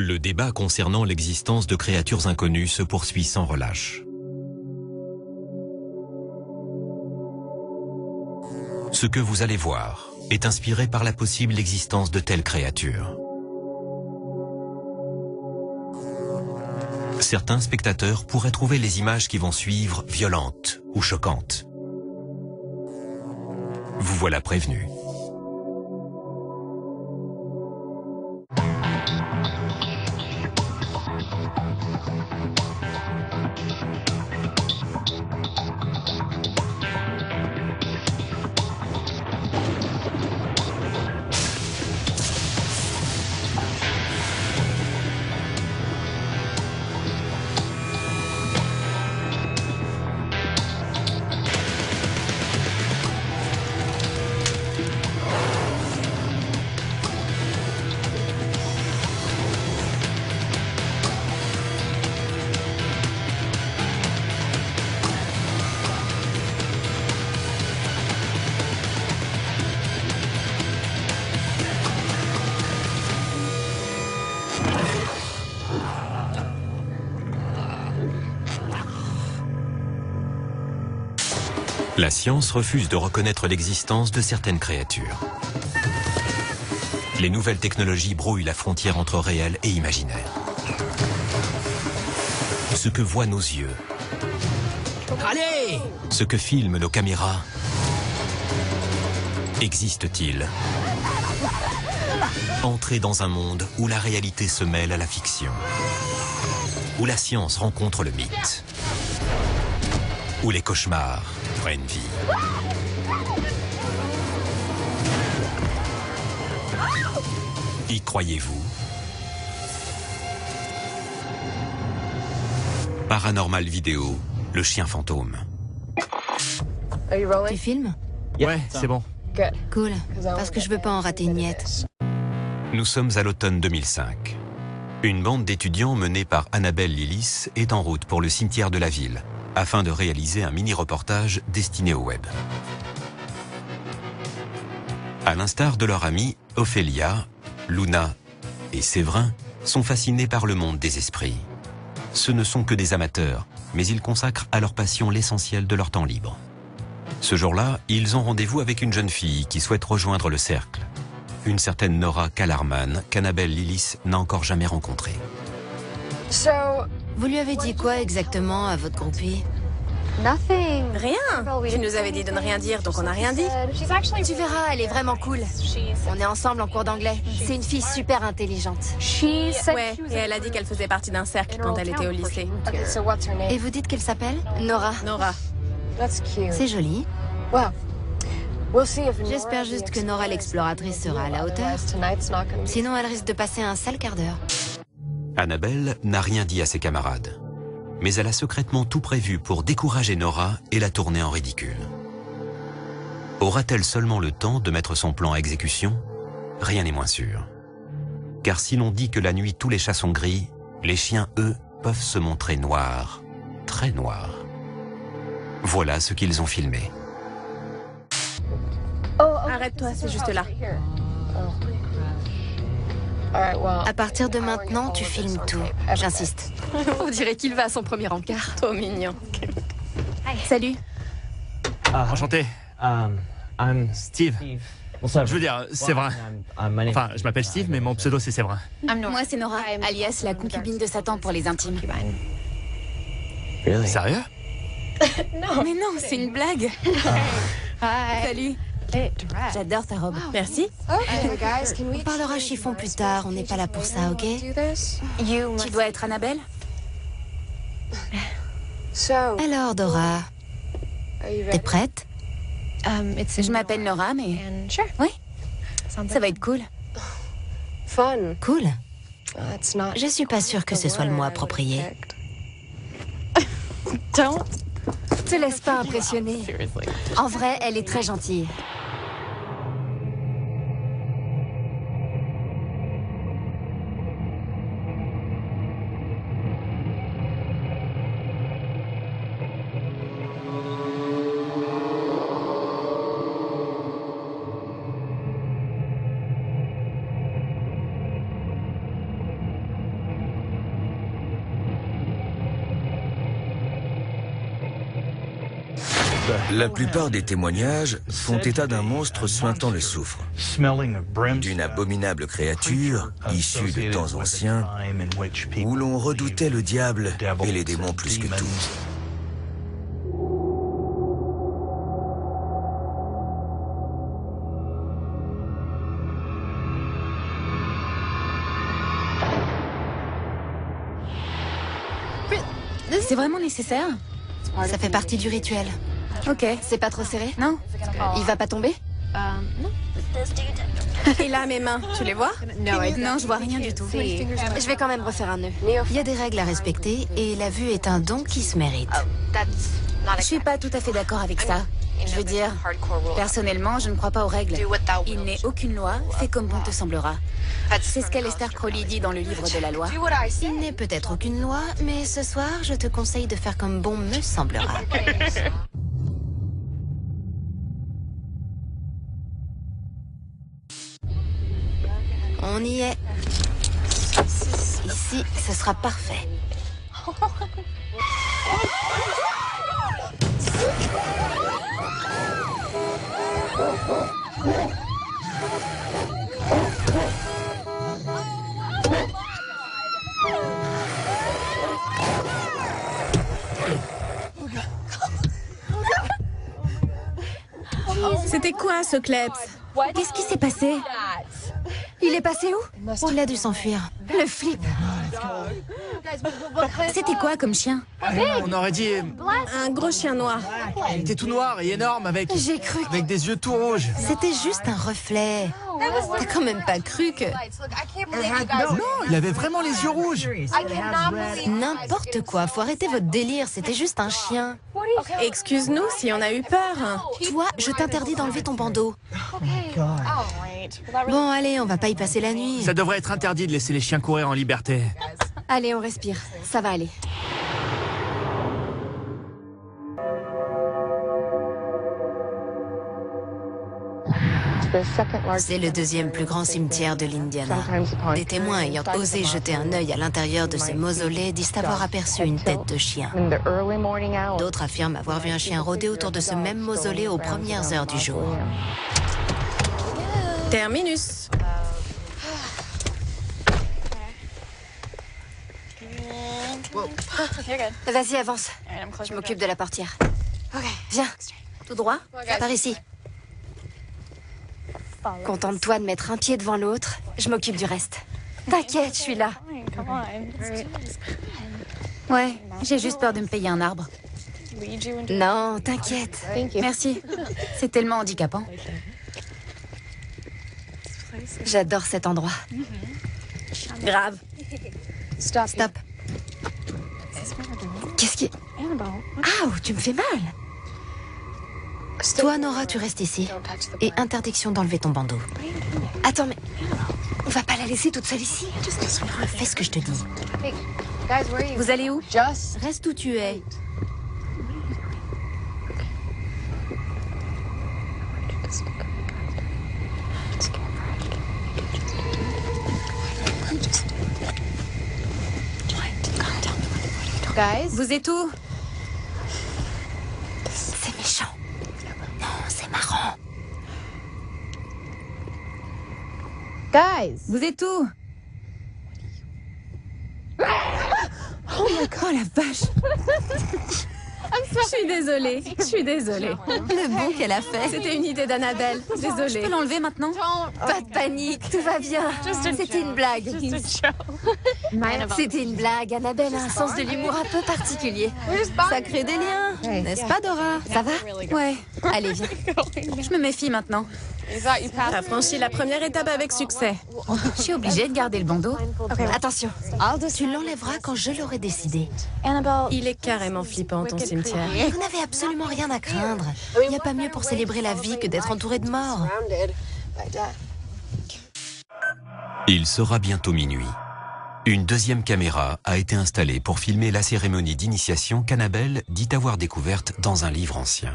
Le débat concernant l'existence de créatures inconnues se poursuit sans relâche. Ce que vous allez voir est inspiré par la possible existence de telles créatures. Certains spectateurs pourraient trouver les images qui vont suivre violentes ou choquantes. Vous voilà prévenu. La science refuse de reconnaître l'existence de certaines créatures. Les nouvelles technologies brouillent la frontière entre réel et imaginaire. Ce que voient nos yeux, Allez! ce que filment nos caméras, existe-t-il? Entrez dans un monde où la réalité se mêle à la fiction, où la science rencontre le mythe, où les cauchemars prennent vie. Y croyez-vous? Paranormal Vidéo, le chien fantôme. Tu filmes? Ouais, c'est bon. Cool, parce que je veux pas en rater une miette. Nous sommes à l'automne 2005. Une bande d'étudiants menée par Annabelle Lillis est en route pour le cimetière de la ville, afin de réaliser un mini-reportage destiné au web. À l'instar de leur amie, Ophélia, Luna et Séverin sont fascinés par le monde des esprits. Ce ne sont que des amateurs, mais ils consacrent à leur passion l'essentiel de leur temps libre. Ce jour-là, ils ont rendez-vous avec une jeune fille qui souhaite rejoindre le cercle. Une certaine Nora Callarman qu'Annabelle Lillis n'a encore jamais rencontrée. Vous lui avez dit quoi exactement à votre groupie? Rien. Tu nous avais dit de ne rien dire, donc on n'a rien dit. Tu verras, elle est vraiment cool. On est ensemble en cours d'anglais. C'est une fille super intelligente. Ouais, et elle a dit qu'elle faisait partie d'un cercle quand elle était au lycée. Et vous dites qu'elle s'appelle Nora? Nora. C'est joli. J'espère juste que Nora l'exploratrice sera à la hauteur. Sinon, elle risque de passer un sale quart d'heure. Annabelle n'a rien dit à ses camarades. Mais elle a secrètement tout prévu pour décourager Nora et la tourner en ridicule. Aura-t-elle seulement le temps de mettre son plan à exécution? Rien n'est moins sûr. Car si l'on dit que la nuit tous les chats sont gris, les chiens, eux, peuvent se montrer noirs, très noirs. Voilà ce qu'ils ont filmé. Arrête-toi, c'est juste là. À partir de maintenant, tu filmes tout. J'insiste. On dirait qu'il va à son premier encart. Trop mignon. Salut. Enchanté. I'm Steve. Je veux dire, Séverin. Enfin, je m'appelle Steve, mais mon pseudo c'est Séverin. Moi, c'est Nora, alias la concubine de Satan pour les intimes. Sérieux? Mais non, c'est une blague. Salut. J'adore ta robe. Merci. On parlera chiffon plus tard, on n'est pas là pour ça, ok? Tu dois être Annabelle? Alors, Dora, t'es prête? Je m'appelle Nora, mais... Oui, ça va être cool. Cool. Je suis pas sûre que ce soit le mot approprié. Te laisse pas impressionner. En vrai, elle est très gentille. La plupart des témoignages font état d'un monstre suintant le soufre, d'une abominable créature issue de temps anciens où l'on redoutait le diable et les démons plus que tout. C'est vraiment nécessaire? Ça fait partie du rituel. Ok. C'est pas trop serré? Non? Il va pas tomber? Non. Et là, mes mains, tu les vois? Non, je vois rien du tout. Je vais quand même refaire un nœud. Il y a des règles à respecter et la vue est un don qui se mérite. Je suis pas tout à fait d'accord avec ça. Je veux dire, personnellement, je ne crois pas aux règles. Il n'est aucune loi, fais comme bon te semblera. C'est ce qu'Aleister Crowley dit dans le livre de la loi. Il n'est peut-être aucune loi, mais ce soir, je te conseille de faire comme bon me semblera. On y est. Ici, ce sera parfait. C'était quoi ce kleps? Qu'est-ce qui s'est passé? Il est passé où? Il a dû s'enfuir. Le flip. C'était quoi comme chien? On aurait dit... Un gros chien noir. Il était tout noir et énorme avec... J'ai cru que... Avec des yeux tout rouges. C'était juste un reflet. T'as quand même pas cru que... Non, il avait vraiment les yeux rouges. N'importe quoi, faut arrêter votre délire, c'était juste un chien. Excuse-nous si on a eu peur. Toi, je t'interdis d'enlever ton bandeau. Bon, allez, on va pas y passer la nuit. Ça devrait être interdit de laisser les chiens courir en liberté. Allez, on respire, ça va aller. C'est le deuxième plus grand cimetière de l'Indiana. Des témoins ayant osé jeter un œil à l'intérieur de ce mausolée disent avoir aperçu une tête de chien. D'autres affirment avoir vu un chien rôder autour de ce même mausolée aux premières heures du jour. Terminus. Vas-y, avance. Je m'occupe de la portière. Viens, tout droit, par ici. Contente-toi de mettre un pied devant l'autre. Je m'occupe du reste. T'inquiète, je suis là. Ouais, j'ai juste peur de me payer un arbre. Non, t'inquiète. Merci. C'est tellement handicapant. J'adore cet endroit. Grave. Stop. Qu'est-ce qui... Ah, tu me fais mal. Toi, Nora, tu restes ici. Et interdiction d'enlever ton bandeau. Attends, mais... On va pas la laisser toute seule ici. Fais ce que je te dis. Vous allez où? Reste où tu es. Vous êtes où? C'est méchant. Non, c'est marrant. Vous êtes où? Oh la vache! Je suis désolée. Le bon qu'elle a fait. C'était une idée d'Annabelle. Je peux Désolée. l'enlever maintenant? Pas de panique, tout va bien. C'était une blague. C'était une blague. Annabelle a un sens de l'humour un peu particulier. Ça crée des liens, n'est-ce pas, Dora? Ça va? Ouais, Allez, viens. je me méfie maintenant. T'as franchi la première étape avec succès. Je suis obligée de garder le bandeau. Attention, tu l'enlèveras quand je l'aurai décidé. Il est carrément flippant, ton cimetière. Vous n'avez absolument rien à craindre. Il n'y a pas mieux pour célébrer la vie que d'être entouré de morts. Il sera bientôt minuit. Une deuxième caméra a été installée pour filmer la cérémonie d'initiation qu'Annabelle dit avoir découverte dans un livre ancien.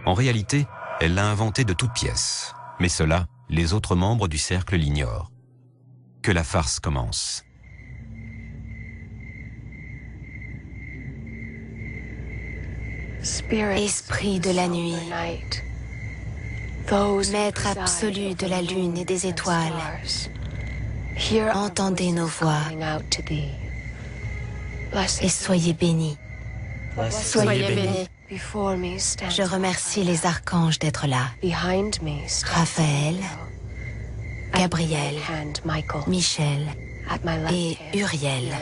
En réalité, elle l'a inventée de toutes pièces. Mais cela, les autres membres du cercle l'ignorent. Que la farce commence. Esprit de la nuit, Maître absolu de la lune et des étoiles, entendez nos voix et soyez bénis. Soyez bénis. Je remercie les archanges d'être là. Raphaël, Gabriel, Michel et Uriel.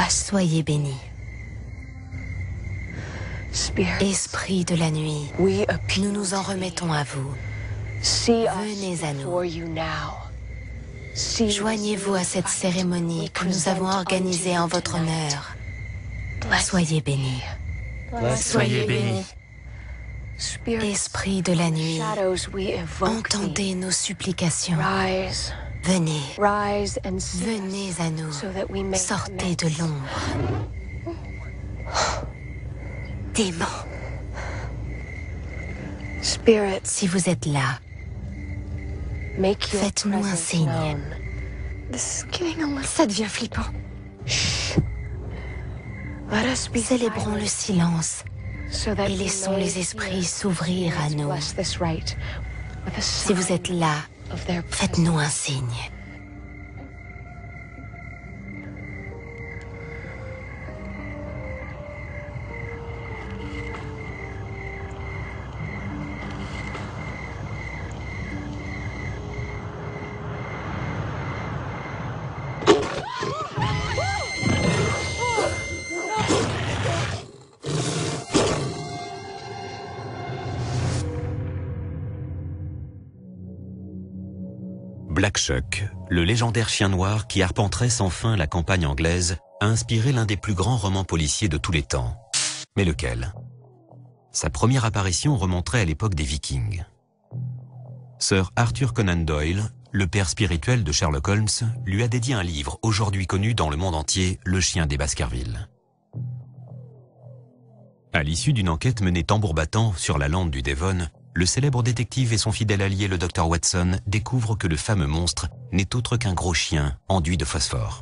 Soyez bénis. Esprit de la nuit, nous nous en remettons à vous. Venez à nous. Joignez-vous à cette cérémonie que nous avons organisée en votre honneur. Soyez bénis. Soyez bénis. Esprit de la nuit, entendez nos supplications. Venez, venez à nous. Sortez de l'ombre. Démons. Si vous êtes là, faites-nous un signe. Ça devient flippant. Célébrons le silence et laissons les esprits s'ouvrir à nous. Si vous êtes là, faites-nous un signe. Black Shuck, le légendaire chien noir qui arpenterait sans fin la campagne anglaise, a inspiré l'un des plus grands romans policiers de tous les temps. Mais lequel? Sa première apparition remonterait à l'époque des Vikings. Sir Arthur Conan Doyle, le père spirituel de Sherlock Holmes, lui a dédié un livre aujourd'hui connu dans le monde entier, Le chien des Baskerville. À l'issue d'une enquête menée tambour battant sur la lande du Devon, le célèbre détective et son fidèle allié le Dr Watson découvrent que le fameux monstre n'est autre qu'un gros chien enduit de phosphore.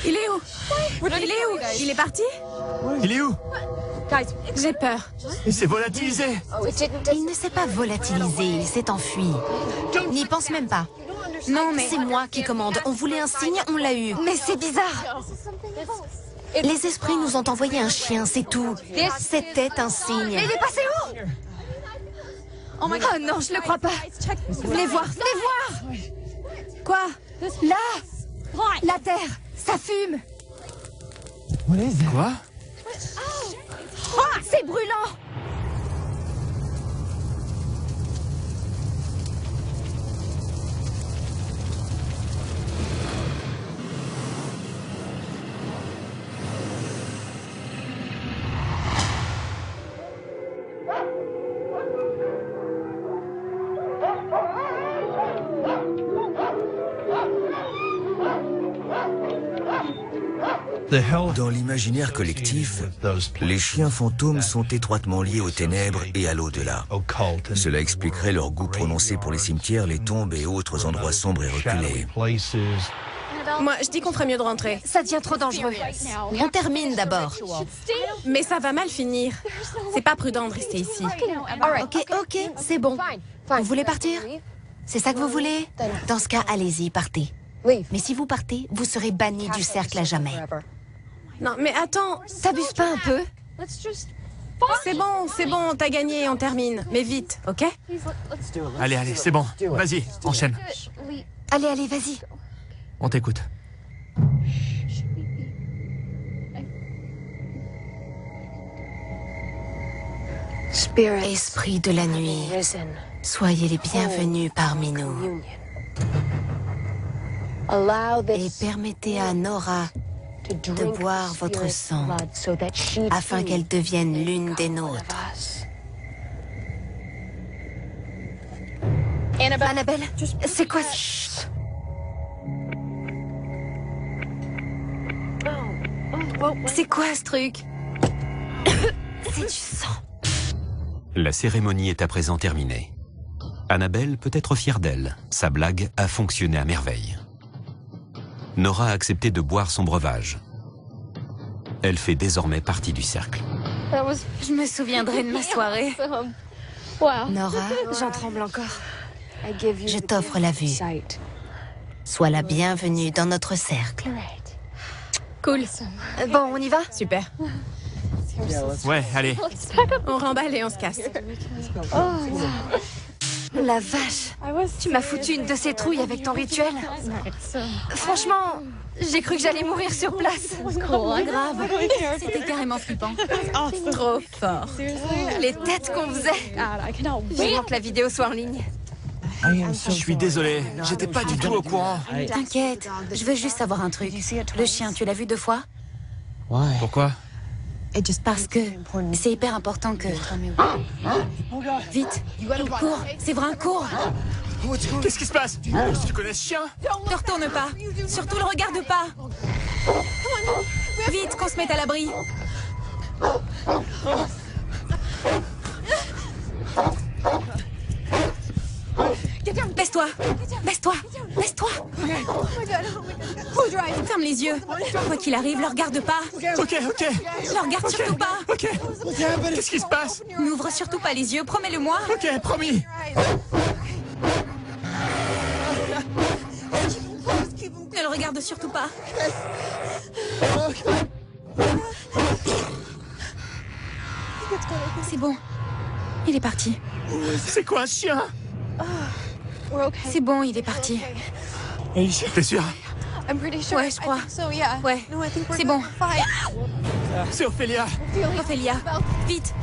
Il est où? Il est où? Il est parti? Il est où? J'ai peur. Il s'est volatilisé. Il ne s'est pas volatilisé, il s'est enfui. N'y pense même pas. Non, mais... C'est moi qui commande. On voulait un signe, on l'a eu. Mais c'est bizarre. Les esprits nous ont envoyé un chien, c'est tout. C'était un signe. Il est passé où? Oh non, je le crois pas. Venez voir, venez voir. Quoi? Là, la terre, ça fume. Quoi? Oh, c'est brûlant. Dans l'imaginaire collectif, les chiens fantômes sont étroitement liés aux ténèbres et à l'au-delà. Cela expliquerait leur goût prononcé pour les cimetières, les tombes et autres endroits sombres et reculés. Moi, je dis qu'on ferait mieux de rentrer. Ça devient trop dangereux. On termine d'abord. Mais ça va mal finir. C'est pas prudent de rester ici. Ok, c'est bon. Vous voulez partir? C'est ça que vous voulez? Dans ce cas, allez-y, partez. Mais si vous partez, vous serez banni du cercle à jamais. Non, mais attends. T'abuses pas un peu? C'est bon, t'as gagné, on termine. Mais vite, ok? Allez, c'est bon. Vas-y, enchaîne. Allez, vas-y. On t'écoute. Esprit de la nuit, soyez les bienvenus parmi nous. Et permettez à Nora de boire votre sang afin qu'elle devienne l'une des nôtres. Annabelle, c'est quoi ça? Chut. C'est quoi ce truc? C'est du sang. La cérémonie est à présent terminée. Annabelle peut être fière d'elle. Sa blague a fonctionné à merveille. Nora a accepté de boire son breuvage. Elle fait désormais partie du cercle. Je me souviendrai de ma soirée. Nora, j'en tremble encore. Je t'offre la vue. Sois la bienvenue dans notre cercle. Cool. Bon, on y va? Super. Ouais, allez. On remballe et on se casse. La vache, tu m'as foutu une de ces trouilles avec ton rituel. Franchement, j'ai cru que j'allais mourir sur place. Grave. C'était carrément flippant. Trop fort. Les têtes qu'on faisait. Vivement que la vidéo soit en ligne. Je suis désolé, j'étais pas du tout au courant. T'inquiète, je veux juste savoir un truc. Le chien, tu l'as vu 2 fois? Pourquoi? Parce que c'est hyper important que... Vite, cours, Séverin, cours. Qu'est-ce qui se passe? Tu connais ce chien? Ne retourne pas, surtout le regarde pas. Vite, qu'on se mette à l'abri. Baisse-toi, baisse-toi, baisse-toi. Ferme les yeux. Quoi qu'il arrive, ne regarde pas. Ok. Ne regarde surtout pas. Ok. Qu'est-ce qui se passe? N'ouvre surtout pas les yeux, promets-le-moi. Ok, promis. Ne le regarde surtout pas. C'est bon. Il est parti. C'est quoi un chien? C'est bon, il est parti. T'es sûr? Ouais, je crois. Ouais, c'est bon. C'est Ophélia. Ophélia, vite.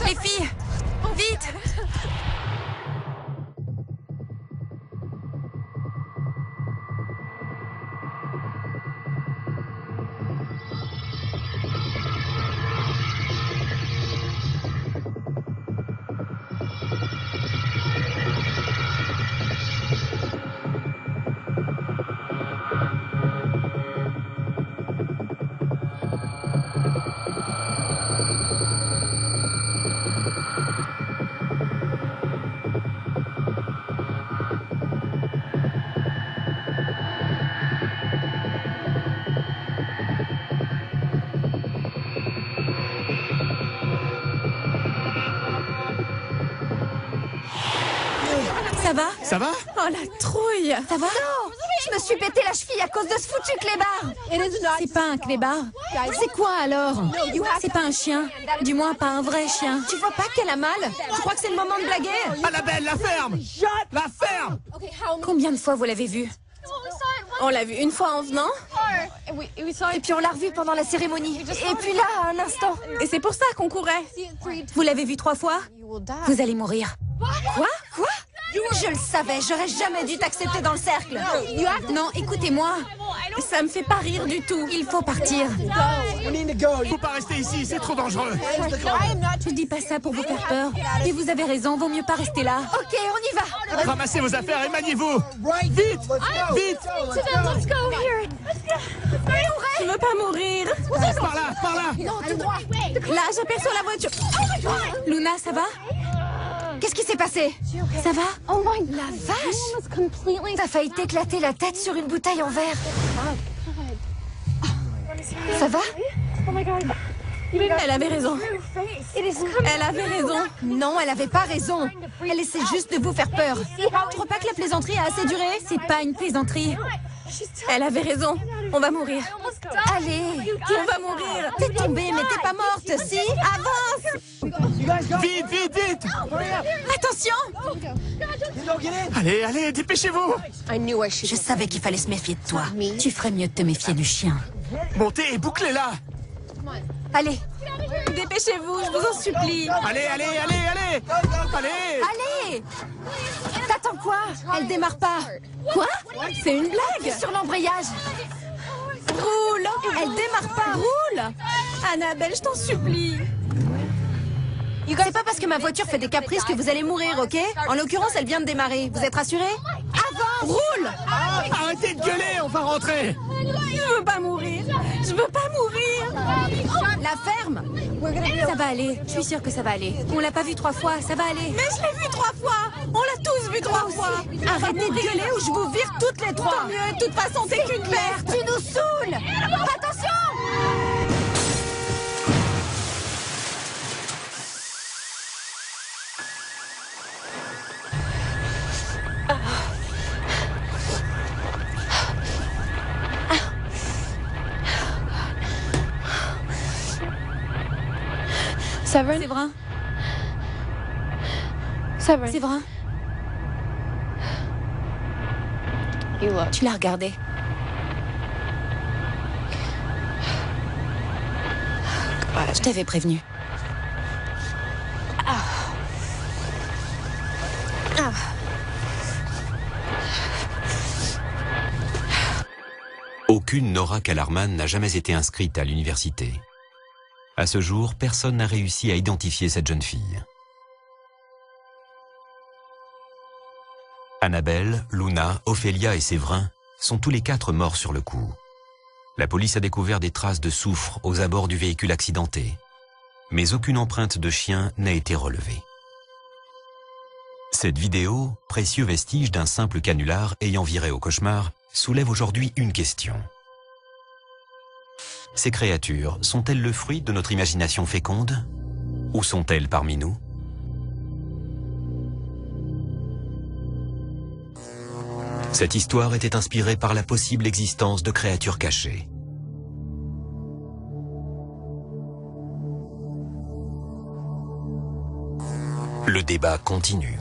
Les filles, vite. Ça va? Ça va? Oh, la trouille. Ça va? Non, je me suis pété la cheville à cause de ce foutu clébard. C'est pas un clébard. C'est quoi alors? C'est pas un chien. Du moins, pas un vrai chien. Tu vois pas qu'elle a mal? Tu crois que c'est le moment de blaguer? Annabelle, la ferme! La ferme! Combien de fois vous l'avez vu? On l'a vu une fois en venant. Et puis on l'a revu pendant la cérémonie. Et puis là, à un instant. Et c'est pour ça qu'on courait. Vous l'avez vu 3 fois? Vous allez mourir. Quoi? Je le savais, j'aurais jamais dû t'accepter dans le cercle. Non, écoutez-moi. Ça me fait pas rire du tout. Il faut partir. Faut pas rester ici, c'est trop dangereux. Je dis pas ça pour vous faire peur. Mais vous avez raison, vaut mieux pas rester là. Ok, on y va. Ramassez vos affaires et maniez-vous. Vite! Vite! Je veux pas mourir. Par là, par là! Là, j'aperçois la voiture. Luna, ça va? Qu'est-ce qui s'est passé? Ça va? La vache! T'as failli t'éclater la tête sur une bouteille en verre. Ça va? Elle avait raison. Elle avait raison. Non, elle avait pas raison. Elle essaie juste de vous faire peur. Tu crois pas que la plaisanterie a assez duré? C'est pas une plaisanterie. Elle avait raison. On va mourir. Allez, On va mourir. t'es tombée, mais t'es pas morte, si? Avance! Vite, vite, vite! Attention! Allez, allez, dépêchez-vous! Je savais qu'il fallait se méfier de toi. Tu ferais mieux de te méfier du chien. Montez et bouclez-la! Allez, Dépêchez-vous, je vous en supplie. Allez, allez, allez, allez! Allez! allez! T'attends quoi? Elle démarre pas. Quoi? C'est une blague. Sur l'embrayage. Roule. Elle démarre pas. Roule. Annabelle, je t'en supplie. C'est pas parce que ma voiture fait des caprices que vous allez mourir, ok? En l'occurrence, elle vient de démarrer. Vous êtes rassurés? Avance! Roule. Arrêtez de gueuler, on va rentrer! Je veux pas mourir. Je veux pas mourir. La ferme. Ça va aller, je suis sûre que ça va aller. On l'a pas vu 3 fois, ça va aller. Mais je l'ai vu 3 fois. On l'a tous vu 3 fois. Arrêtez de gueuler ou je vous vire toutes les 3. Tant mieux, de toute façon, t'es qu'une merde. Tu nous saoules. Attention. Séverin. Séverin. Tu l'as regardé. Je t'avais prévenu. Aucune Nora Kellerman n'a jamais été inscrite à l'université. À ce jour, personne n'a réussi à identifier cette jeune fille. Annabelle, Luna, Ophélia et Séverin sont tous les 4 morts sur le coup. La police a découvert des traces de soufre aux abords du véhicule accidenté, mais aucune empreinte de chien n'a été relevée. Cette vidéo, précieux vestige d'un simple canular ayant viré au cauchemar, soulève aujourd'hui une question. Ces créatures sont-elles le fruit de notre imagination féconde? Ou sont-elles parmi nous? Cette histoire était inspirée par la possible existence de créatures cachées. Le débat continue.